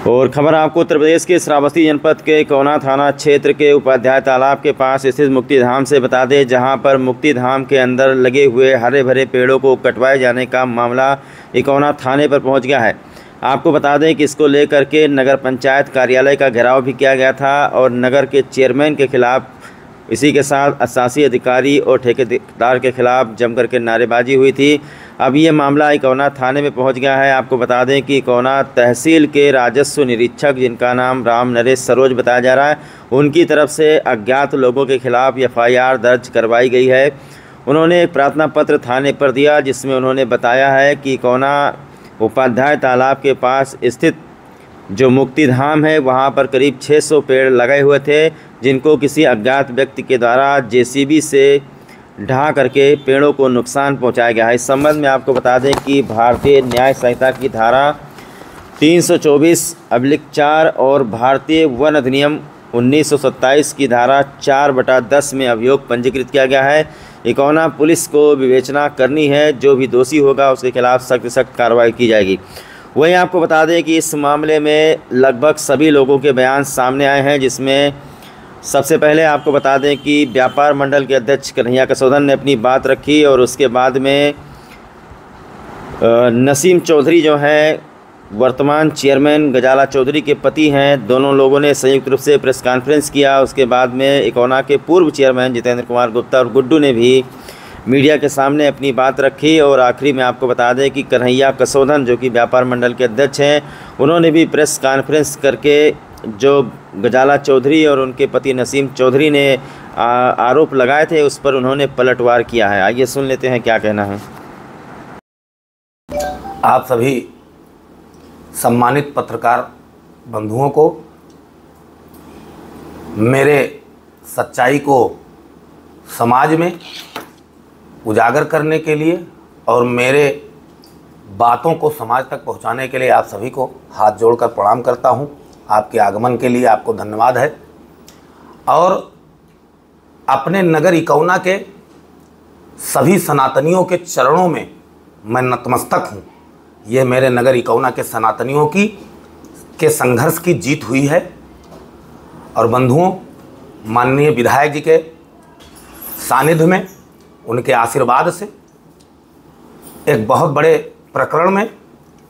और खबर आपको उत्तर प्रदेश के श्रावस्ती जनपद के कोना थाना क्षेत्र के उपाध्याय तालाब के पास स्थित मुक्तिधाम से बता दें, जहां पर मुक्तिधाम के अंदर लगे हुए हरे भरे पेड़ों को कटवाए जाने का मामला इकौना थाने पर पहुंच गया है। आपको बता दें कि इसको लेकर के नगर पंचायत कार्यालय का घेराव भी किया गया था और नगर के चेयरमैन के खिलाफ, इसी के साथ शासी अधिकारी और ठेकेदार के खिलाफ जम करके नारेबाजी हुई थी। अब ये मामला इकौना थाने में पहुंच गया है। आपको बता दें कि इकौना तहसील के राजस्व निरीक्षक, जिनका नाम राम नरेश सरोज बताया जा रहा है, उनकी तरफ से अज्ञात लोगों के खिलाफ FIR दर्ज करवाई गई है। उन्होंने एक प्रार्थना पत्र थाने पर दिया, जिसमें उन्होंने बताया है कि इकौना उपाध्याय तालाब के पास स्थित जो मुक्तिधाम है, वहां पर करीब 600 पेड़ लगे हुए थे, जिनको किसी अज्ञात व्यक्ति के द्वारा JCB से ढहा करके पेड़ों को नुकसान पहुंचाया गया है। इस संबंध में आपको बता दें कि भारतीय न्याय संहिता की धारा 324/4 और भारतीय वन अधिनियम 1927 की धारा 4/10 में अभियोग पंजीकृत किया गया है। इकौना पुलिस को विवेचना करनी है, जो भी दोषी होगा उसके खिलाफ सख्त से सख्त कार्रवाई की जाएगी। वहीं आपको बता दें कि इस मामले में लगभग सभी लोगों के बयान सामने आए हैं, जिसमें सबसे पहले आपको बता दें कि व्यापार मंडल के अध्यक्ष कन्हैया कसौधन ने अपनी बात रखी और उसके बाद में नसीम चौधरी जो हैं, वर्तमान चेयरमैन गजाला चौधरी के पति हैं, दोनों लोगों ने संयुक्त रूप से प्रेस कॉन्फ्रेंस किया। उसके बाद में इकौना के पूर्व चेयरमैन जितेंद्र कुमार गुप्ता और गुड्डू ने भी मीडिया के सामने अपनी बात रखी। और आखिरी में आपको बता दें कि कन्हैया कसौधन, जो कि व्यापार मंडल के अध्यक्ष हैं, उन्होंने भी प्रेस कॉन्फ्रेंस करके जो गजाला चौधरी और उनके पति नसीम चौधरी ने आरोप लगाए थे, उस पर उन्होंने पलटवार किया है। आइए सुन लेते हैं क्या कहना है। आप सभी सम्मानित पत्रकार बंधुओं को मेरे सच्चाई को समाज में उजागर करने के लिए और मेरे बातों को समाज तक पहुंचाने के लिए आप सभी को हाथ जोड़कर प्रणाम करता हूं। आपके आगमन के लिए आपको धन्यवाद है। और अपने नगर इकौना के सभी सनातनियों के चरणों में मैं नतमस्तक हूं। ये मेरे नगर इकौना के सनातनियों के संघर्ष की जीत हुई है। और बंधुओं, माननीय विधायक जी के सानिध्य में, उनके आशीर्वाद से एक बहुत बड़े प्रकरण में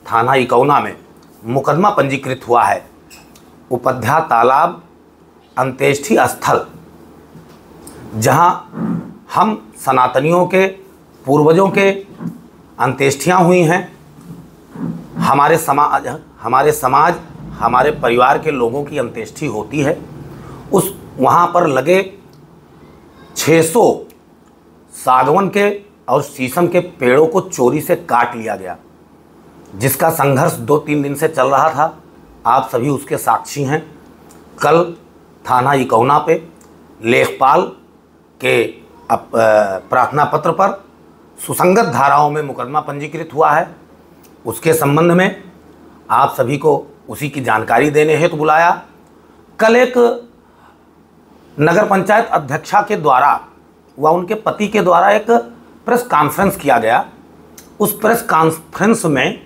थाना इकौना में मुकदमा पंजीकृत हुआ है। उपाध्याय तालाब अंत्येष्टि स्थल, जहां हम सनातनियों के पूर्वजों के अंत्येष्टियां हुई हैं। हमारे समाज हमारे परिवार के लोगों की अंत्येष्टि होती है। वहाँ पर लगे 600 सागवन के और शीशम के पेड़ों को चोरी से काट लिया गया, जिसका संघर्ष 2-3 दिन से चल रहा था। आप सभी उसके साक्षी हैं। कल थाना इकौना पे लेखपाल के प्रार्थना पत्र पर सुसंगत धाराओं में मुकदमा पंजीकृत हुआ है। उसके संबंध में आप सभी को उसी की जानकारी देने हेतु बुलाया। कल एक नगर पंचायत अध्यक्षा के द्वारा व उनके पति के द्वारा एक प्रेस कॉन्फ्रेंस किया गया। उस प्रेस कॉन्फ्रेंस में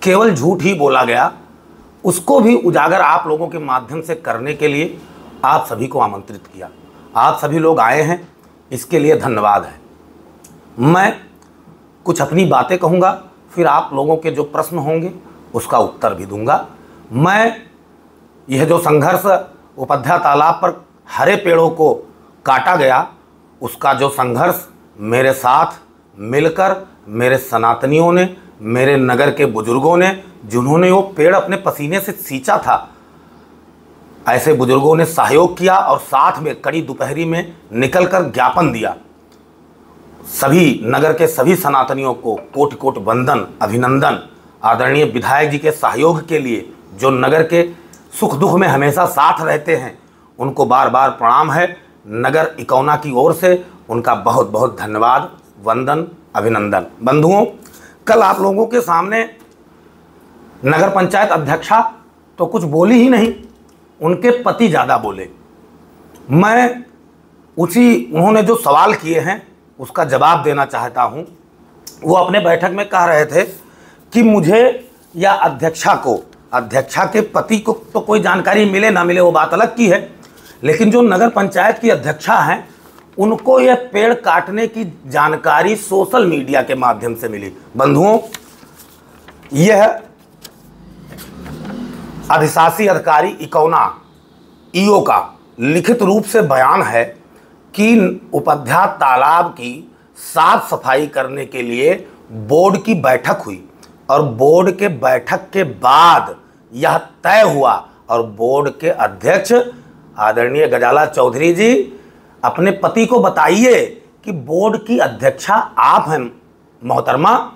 केवल झूठ ही बोला गया। उसको भी उजागर आप लोगों के माध्यम से करने के लिए आप सभी को आमंत्रित किया। आप सभी लोग आए हैं, इसके लिए धन्यवाद है। मैं कुछ अपनी बातें कहूँगा, फिर आप लोगों के जो प्रश्न होंगे उसका उत्तर भी दूंगा। मैं यह जो संघर्ष उपाध्याय तालाब पर हरे पेड़ों को काटा गया, उसका जो संघर्ष मेरे साथ मिलकर मेरे सनातनियों ने, मेरे नगर के बुजुर्गों ने, जिन्होंने वो पेड़ अपने पसीने से सींचा था, ऐसे बुजुर्गों ने सहयोग किया और साथ में कड़ी दोपहरी में निकलकर ज्ञापन दिया। सभी नगर के सभी सनातनियों को कोटि कोटि वंदन, अभिनंदन। आदरणीय विधायक जी के सहयोग के लिए, जो नगर के सुख दुख में हमेशा साथ रहते हैं, उनको बार बार प्रणाम है। नगर इकौना की ओर से उनका बहुत बहुत धन्यवाद, वंदन, अभिनंदन। बंधुओं, कल आप लोगों के सामने नगर पंचायत अध्यक्षा तो कुछ बोली ही नहीं, उनके पति ज़्यादा बोले। मैं उन्होंने जो सवाल किए हैं उसका जवाब देना चाहता हूं। वो अपने बैठक में कह रहे थे कि मुझे या अध्यक्षा को अध्यक्षा के पति को तो कोई जानकारी मिले ना मिले वो बात अलग की है, लेकिन जो नगर पंचायत की अध्यक्षा हैं उनको यह पेड़ काटने की जानकारी सोशल मीडिया के माध्यम से मिली। बंधुओं, यह अधिशासी अधिकारी इकौना ईओ का लिखित रूप से बयान है कि उपाध्याय तालाब की साफ सफाई करने के लिए बोर्ड की बैठक हुई और बोर्ड के बैठक के बाद यह तय हुआ और बोर्ड के अध्यक्ष आदरणीय गजाला चौधरी जी, अपने पति को बताइए कि बोर्ड की अध्यक्षा आप हैं मोहतरमा,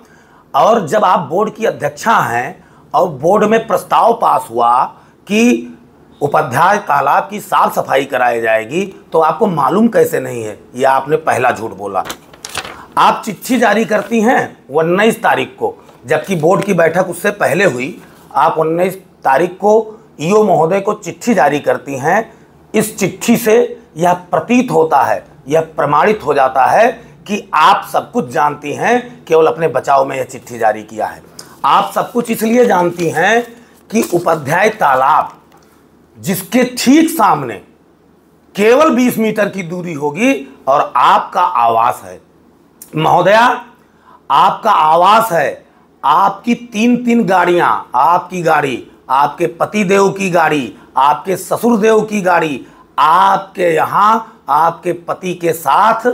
और जब आप बोर्ड की अध्यक्षा हैं और बोर्ड में प्रस्ताव पास हुआ कि उपाध्याय तालाब की साफ सफाई कराई जाएगी, तो आपको मालूम कैसे नहीं है? यह आपने पहला झूठ बोला। आप चिट्ठी जारी करती हैं 19 तारीख को, जबकि बोर्ड की बैठक उससे पहले हुई। आप 19 तारीख को ईओ महोदय को चिट्ठी जारी करती हैं। इस चिट्ठी से यह प्रतीत होता है, यह प्रमाणित हो जाता है कि आप सब कुछ जानती हैं, केवल अपने बचाव में यह चिट्ठी जारी किया है। आप सब कुछ इसलिए जानती हैं कि उपाध्याय तालाब जिसके ठीक सामने केवल 20 मीटर की दूरी होगी और आपका आवास है महोदया, आपका आवास है। आपकी 3 गाड़ियां, आपकी गाड़ी, आपके पतिदेव की गाड़ी, आपके ससुरदेव की गाड़ी, आपके यहां आपके पति के साथ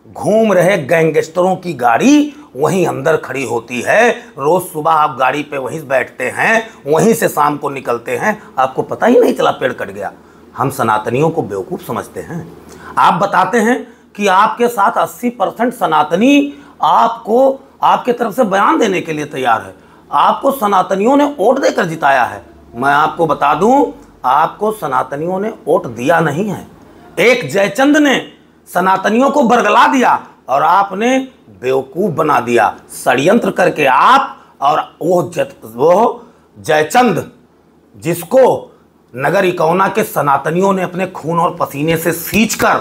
घूम रहे गैंगस्टरों की गाड़ी वहीं अंदर खड़ी होती है। रोज सुबह आप गाड़ी पे वहीं बैठते हैं, वहीं से शाम को निकलते हैं, आपको पता ही नहीं चला पेड़ कट गया। हम सनातनियों को बेवकूफ़ समझते हैं। आप बताते हैं कि आपके साथ 80% सनातनी आपको आपके तरफ से बयान देने के लिए तैयार है। आपको सनातनियों ने वोट देकर जिताया है। मैं आपको बता दूं, आपको सनातनियों ने वोट दिया नहीं है। एक जयचंद ने सनातनियों को बरगला दिया और आपने बेवकूफ़ बना दिया। षड्यंत्र करके आप और वो जयचंद, जिसको नगर इकौना के सनातनियों ने अपने खून और पसीने से सींचकर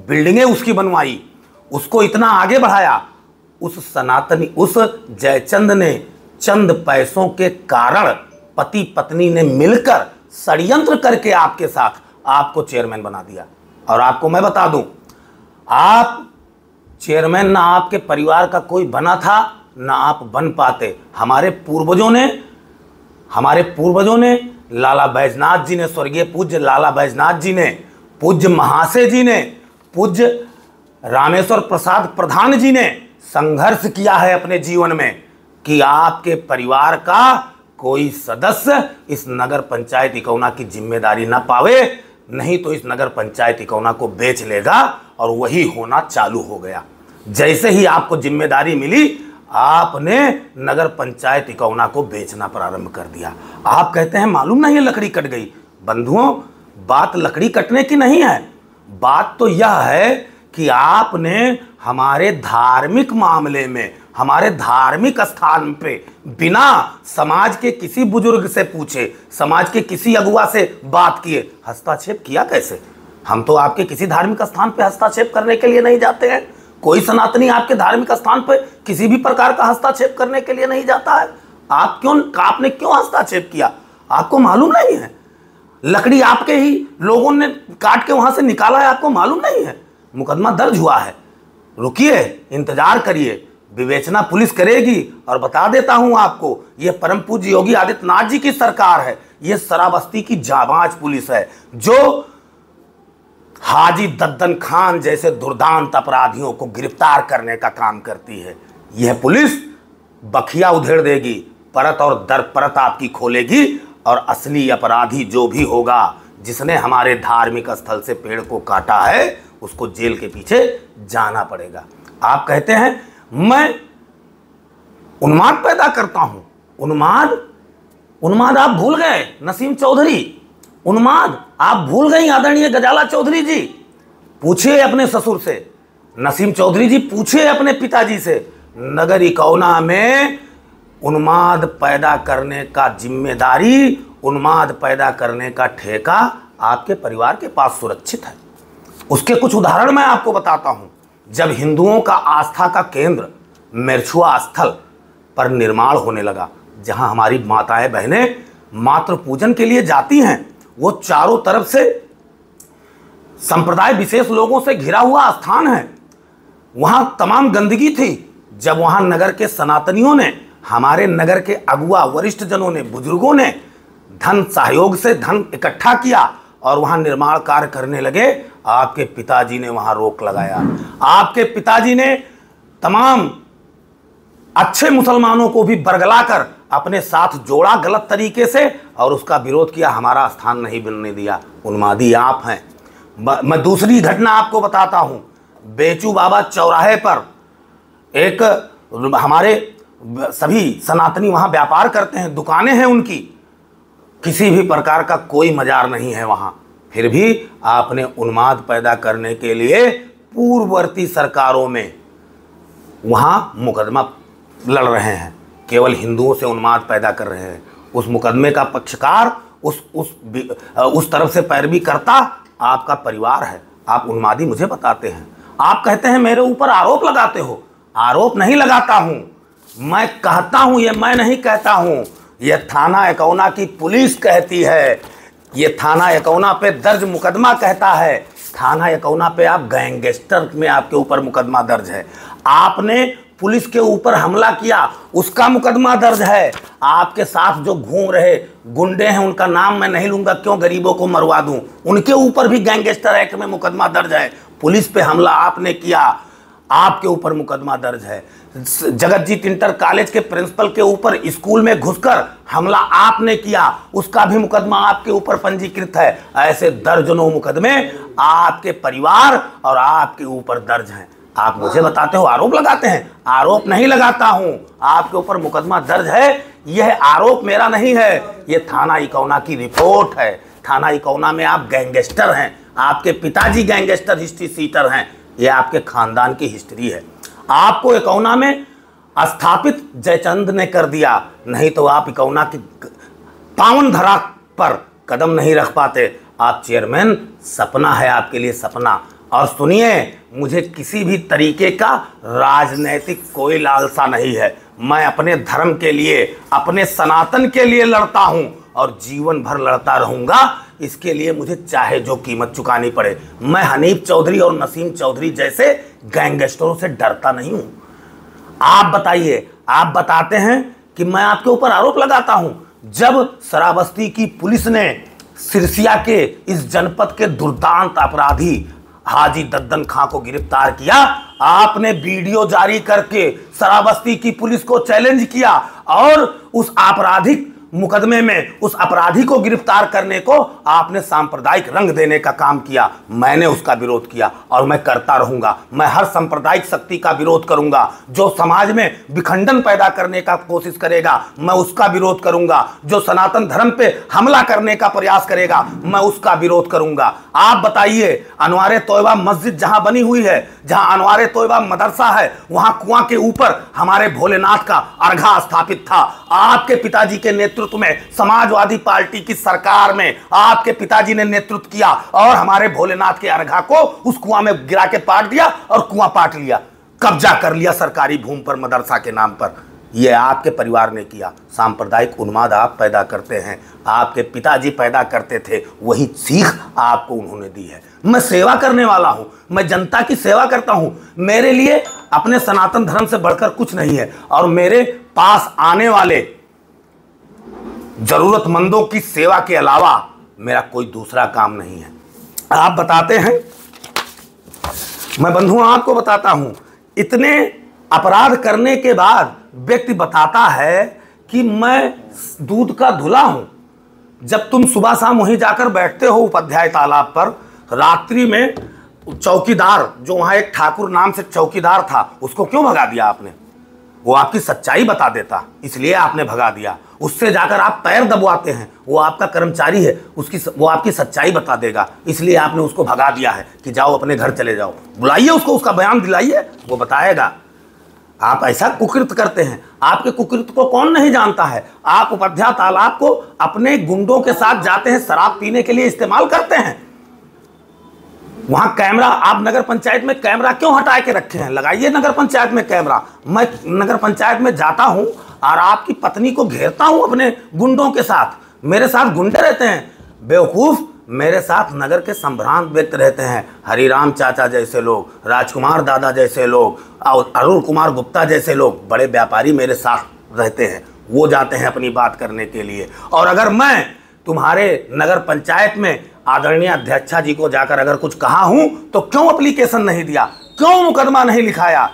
बिल्डिंगें उसकी बनवाई, उसको इतना आगे बढ़ाया, उस जयचंद ने चंद पैसों के कारण पति पत्नी ने मिलकर षड्यंत्र करके आपके साथ आपको चेयरमैन बना दिया। और आपको मैं बता दूं, आप चेयरमैन ना आपके परिवार का कोई बना था, ना आप बन पाते। हमारे पूर्वजों ने लाला बैजनाथ जी ने, स्वर्गीय पूज्य लाला बैजनाथ जी ने, पूज्य महाशय जी ने, पूज्य रामेश्वर प्रसाद प्रधान जी ने संघर्ष किया है अपने जीवन में कि आपके परिवार का कोई सदस्य इस नगर पंचायत इकौना की जिम्मेदारी ना पावे, नहीं तो इस नगर पंचायत इकौना को बेच लेगा। और वही होना चालू हो गया। जैसे ही आपको जिम्मेदारी मिली, आपने नगर पंचायत इकौना को बेचना प्रारंभ कर दिया। आप कहते हैं मालूम नहीं है लकड़ी कट गई। बंधुओं, बात लकड़ी कटने की नहीं है, बात तो यह है कि आपने हमारे धार्मिक मामले में, हमारे धार्मिक स्थान पे बिना समाज के किसी बुजुर्ग से पूछे, समाज के किसी अगुआ से बात किए हस्तक्षेप किया कैसे? हम तो आपके किसी धार्मिक स्थान पे हस्तक्षेप करने के लिए नहीं जाते हैं। कोई सनातनी आपके धार्मिक स्थान पे किसी भी प्रकार का हस्तक्षेप करने के लिए नहीं जाता है। आपने क्यों हस्तक्षेप किया? आपको मालूम नहीं है? लकड़ी आपके ही लोगों ने काट के वहां से निकाला है, आपको मालूम नहीं है? मुकदमा दर्ज हुआ है। रुकिए, इंतजार करिए, विवेचना पुलिस करेगी। और बता देता हूं आपको, यह परम पूज्य योगी आदित्यनाथ जी की सरकार है। यह शराबस्ती की जाबाज पुलिस है जो हाजी दद्दन खान जैसे दुर्दांत अपराधियों को गिरफ्तार करने का काम करती है। यह पुलिस बखिया उधेड़ देगी, परत और दर परत आपकी खोलेगी, और असली अपराधी जो भी होगा, जिसने हमारे धार्मिक स्थल से पेड़ को काटा है, उसको जेल के पीछे जाना पड़ेगा। आप कहते हैं मैं उन्माद पैदा करता हूं। उन्माद आप भूल गए नसीम चौधरी, उन्माद आप भूल गई आदरणीय गजाला चौधरी जी। पूछिए अपने ससुर से, नसीम चौधरी जी, पूछिए अपने पिताजी से। नगर इकौना में उन्माद पैदा करने का जिम्मेदारी, उन्माद पैदा करने का ठेका आपके परिवार के पास सुरक्षित है। उसके कुछ उदाहरण मैं आपको बताता हूं। जब हिंदुओं का आस्था का केंद्र मेरछुआ स्थल पर निर्माण होने लगा, जहां हमारी माताएं बहनें मातृ पूजन के लिए जाती हैं, वो चारों तरफ से संप्रदाय विशेष लोगों से घिरा हुआ स्थान है, वहां तमाम गंदगी थी। जब वहां नगर के सनातनियों ने, हमारे नगर के अगुआ वरिष्ठ जनों ने, बुजुर्गों ने धन सहयोग से धन इकट्ठा किया और वहां निर्माण कार्य करने लगे, आपके पिताजी ने वहां रोक लगाया। आपके पिताजी ने तमाम अच्छे मुसलमानों को भी बरगलाकर अपने साथ जोड़ा गलत तरीके से और उसका विरोध किया, हमारा स्थान नहीं बनने दिया। उन्मादी आप हैं। मैं दूसरी घटना आपको बताता हूं। बेचू बाबा चौराहे पर एक, हमारे सभी सनातनी वहां व्यापार करते हैं, दुकानें हैं उनकी, किसी भी प्रकार का कोई मजार नहीं है वहां, फिर भी आपने उन्माद पैदा करने के लिए पूर्ववर्ती सरकारों में वहां मुकदमा लड़ रहे हैं, केवल हिंदुओं से उन्माद पैदा कर रहे हैं। उस मुकदमे का पक्षकार, उस तरफ से पैरवी करता आपका परिवार है। आप उन्मादी मुझे बताते हैं, आप कहते हैं मेरे ऊपर आरोप लगाते हो। आरोप नहीं लगाता हूं, मैं कहता हूं, ये मैं नहीं कहता हूं, ये थाना एकौना की पुलिस कहती है, ये थाना एकौना पे दर्ज मुकदमा कहता है। थाना एकौना पे आप गैंगस्टर में आपके ऊपर मुकदमा दर्ज है। आपने पुलिस के ऊपर हमला किया, उसका मुकदमा दर्ज है। आपके साथ जो घूम रहे गुंडे हैं, उनका नाम मैं नहीं लूंगा, क्यों गरीबों को मरवा दूं, उनके ऊपर भी गैंगस्टर एक्ट में मुकदमा दर्ज है। पुलिस पे हमला आपने किया, आपके ऊपर मुकदमा दर्ज है। जगतजीत इंटर कॉलेज के प्रिंसिपल के ऊपर स्कूल में घुसकर हमला आपने किया, उसका भी मुकदमा आपके ऊपर पंजीकृत है। ऐसे दर्जनों मुकदमे आपके परिवार और आपके ऊपर दर्ज हैं। आप मुझे बताते हो आरोप लगाते हैं, आरोप नहीं लगाता हूं, आपके ऊपर मुकदमा दर्ज है। यह आरोप मेरा नहीं है, यह थाना इकौना की रिपोर्ट है। थाना इकौना में आप गैंगस्टर हैं, आपके पिताजी गैंगस्टर हिस्ट्री सीटर हैं, यह आपके खानदान की हिस्ट्री है। आपको इकौना में स्थापित जयचंद ने कर दिया, नहीं तो आप इकौना की पावन धरा पर कदम नहीं रख पाते। आप चेयरमैन, सपना है आपके लिए, सपना। और सुनिए, मुझे किसी भी तरीके का राजनैतिक कोई लालसा नहीं है। मैं अपने धर्म के लिए, अपने सनातन के लिए लड़ता हूं और जीवन भर लड़ता रहूंगा। इसके लिए मुझे चाहे जो कीमत चुकानी पड़े। मैं हनीफ चौधरी और नसीम चौधरी जैसे गैंगस्टरों से डरता नहीं हूं। आप बताइए, आप बताते हैं कि मैं आपके ऊपर आरोप लगाता हूं। जब श्रावस्ती की पुलिस ने सिरसिया के इस जनपद के दुर्दांत अपराधी हाजी दद्दन खां को गिरफ्तार किया, आपने वीडियो जारी करके श्रावस्ती की पुलिस को चैलेंज किया और उस आपराधिक मुकदमे में उस अपराधी को गिरफ्तार करने को आपने सांप्रदायिक रंग देने का काम किया। मैंने उसका विरोध किया और मैं करता रहूंगा। मैं हर सांप्रदायिक शक्ति का विरोध करूंगा। जो समाज में विखंडन पैदा करने का कोशिश करेगा, मैं उसका विरोध करूंगा। जो सनातन धर्म पे हमला करने का प्रयास करेगा, मैं उसका विरोध करूंगा। आप बताइए, अनवारे तोयबा मस्जिद जहां बनी हुई है, जहां अनवारे तोयबा मदरसा है, वहां कुआं के ऊपर हमारे भोलेनाथ का अर्घा स्थापित था। आपके पिताजी के नेतृत्व में समाजवादी पार्टी की सरकार में आपके पिताजी ने नेतृत्व किया और हमारे भोलेनाथ के अर्घा को उस कुआं में गिरा के पाट दिया और कुआं पाट लिया, कब्जा कर लिया सरकारी भूमि पर मदरसा के नाम पर। यह आपके परिवार ने किया। सांप्रदायिक उन्माद आप पैदा करते हैं, आपके पिताजी पैदा करते थे, वही सीख आपको उन्होंने दी है। मैं सेवा करने वाला हूं, मैं जनता की सेवा करता हूं। मेरे लिए अपने सनातन धर्म से बढ़कर कुछ नहीं है और मेरे पास आने वाले जरूरतमंदों की सेवा के अलावा मेरा कोई दूसरा काम नहीं है। आप बताते हैं, मैं बंधुओं आपको बताता हूं, इतने अपराध करने के बाद व्यक्ति बताता है कि मैं दूध का धुला हूं। जब तुम सुबह शाम वहीं जाकर बैठते हो उपाध्याय तालाब पर, रात्रि में चौकीदार, जो वहां एक ठाकुर नाम से चौकीदार था, उसको क्यों भगा दिया आपने? वो आपकी सच्चाई बता देता, इसलिए आपने भगा दिया। उससे जाकर आप पैर दबवाते हैं, वो आपका कर्मचारी है, वो आपकी सच्चाई बता देगा, इसलिए आपने उसको भगा दिया है कि जाओ अपने घर चले जाओ। बुलाइए उसको, उसका बयान दिलाइए, वो बताएगा। आप ऐसा कुकृत करते हैं। आपके कुकृत को कौन नहीं जानता है? आप उपाध्याय तालाब को अपने गुंडों के साथ जाते हैं, शराब पीने के लिए इस्तेमाल करते हैं। वहां कैमरा, आप नगर पंचायत में कैमरा क्यों हटा के रखे हैं? लगाइए नगर पंचायत में कैमरा। मैं नगर पंचायत में जाता हूं और आपकी पत्नी को घेरता हूं अपने गुंडों के साथ, मेरे साथ गुंडे रहते हैं, बेवकूफ़। मेरे साथ नगर के संभ्रांत व्यक्ति रहते हैं, हरिराम चाचा जैसे लोग, राजकुमार दादा जैसे लोग, और अरुण कुमार गुप्ता जैसे लोग, बड़े व्यापारी मेरे साथ रहते हैं। वो जाते हैं अपनी बात करने के लिए। और अगर मैं तुम्हारे नगर पंचायत में आदरणीय अध्यक्षा जी को जाकर अगर कुछ कहा हूं तो क्यों एप्लीकेशन नहीं दिया, क्यों मुकदमा नहीं लिखाया?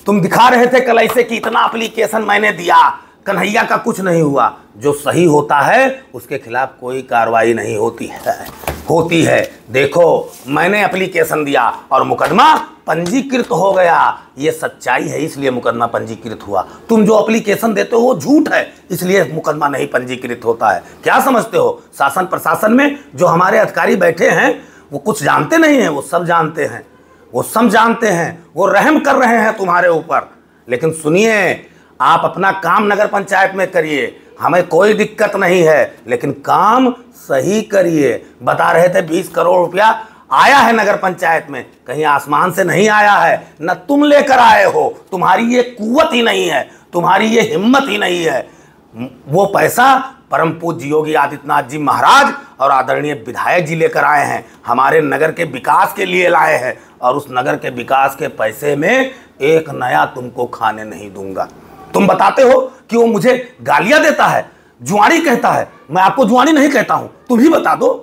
तुम दिखा रहे थे कल ऐसे कि इतना एप्लीकेशन मैंने दिया, कन्हैया का कुछ नहीं हुआ। जो सही होता है उसके खिलाफ कोई कार्रवाई नहीं होती है। देखो, मैंने एप्लीकेशन दिया और मुकदमा पंजीकृत हो गया। ये सच्चाई है, इसलिए मुकदमा पंजीकृत हुआ। तुम जो एप्लीकेशन देते हो वो झूठ है, इसलिए मुकदमा नहीं पंजीकृत होता है। क्या समझते हो, शासन प्रशासन में जो हमारे अधिकारी बैठे हैं वो कुछ जानते नहीं हैं? वो सब जानते हैं, वो सब जानते हैं, वो रहम कर रहे हैं तुम्हारे ऊपर। लेकिन सुनिए, आप अपना काम नगर पंचायत में करिए, हमें कोई दिक्कत नहीं है, लेकिन काम सही करिए। बता रहे थे 20 करोड़ रुपया आया है नगर पंचायत में, कहीं आसमान से नहीं आया है, न तुम लेकर आए हो। तुम्हारी ये कुव्वत ही नहीं है, तुम्हारी ये हिम्मत ही नहीं है। वो पैसा परम पूज्य योगी आदित्यनाथ जी महाराज और आदरणीय विधायक जी लेकर आए हैं, हमारे नगर के विकास के लिए लाए हैं। और उस नगर के विकास के पैसे में एक नया तुमको खाने नहीं दूंगा। तुम बताते हो कि वो मुझे गालियां देता है, जुआड़ी कहता है। मैं आपको जुआड़ी नहीं कहता हूं, तुम ही बता दो।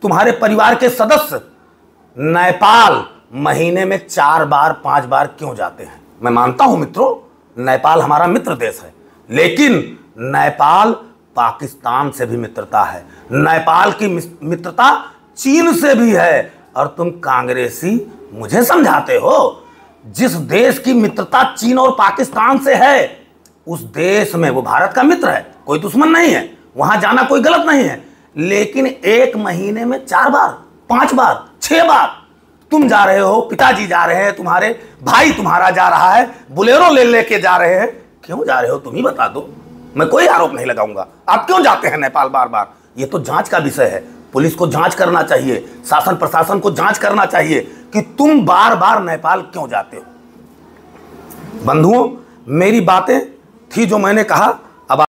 तुम्हारे परिवार के सदस्य नेपाल महीने में 4 बार 5 बार क्यों जाते हैं? मैं मानता हूं मित्रों, नेपाल हमारा मित्र देश है, लेकिन नेपाल पाकिस्तान से भी मित्रता है, नेपाल की मित्रता चीन से भी है। और तुम कांग्रेसी मुझे समझाते हो? जिस देश की मित्रता चीन और पाकिस्तान से है, उस देश में, वो भारत का मित्र है, कोई दुश्मन नहीं है, वहां जाना कोई गलत नहीं है। लेकिन एक महीने में 4 बार 5 बार 6 बार तुम जा रहे हो, पिताजी जा रहे हैं, तुम्हारे भाई तुम्हारा जा रहा है, बुलेरो ले लेके जा रहे हैं। क्यों जा रहे हो तुम ही बता दो, मैं कोई आरोप नहीं लगाऊंगा। आप क्यों जाते हैं नेपाल बार बार? ये तो जांच का विषय है, पुलिस को जांच करना चाहिए, शासन प्रशासन को जांच करना चाहिए कि तुम बार बार नेपाल क्यों जाते हो। बंधुओं, मेरी बातें थी जो मैंने कहा,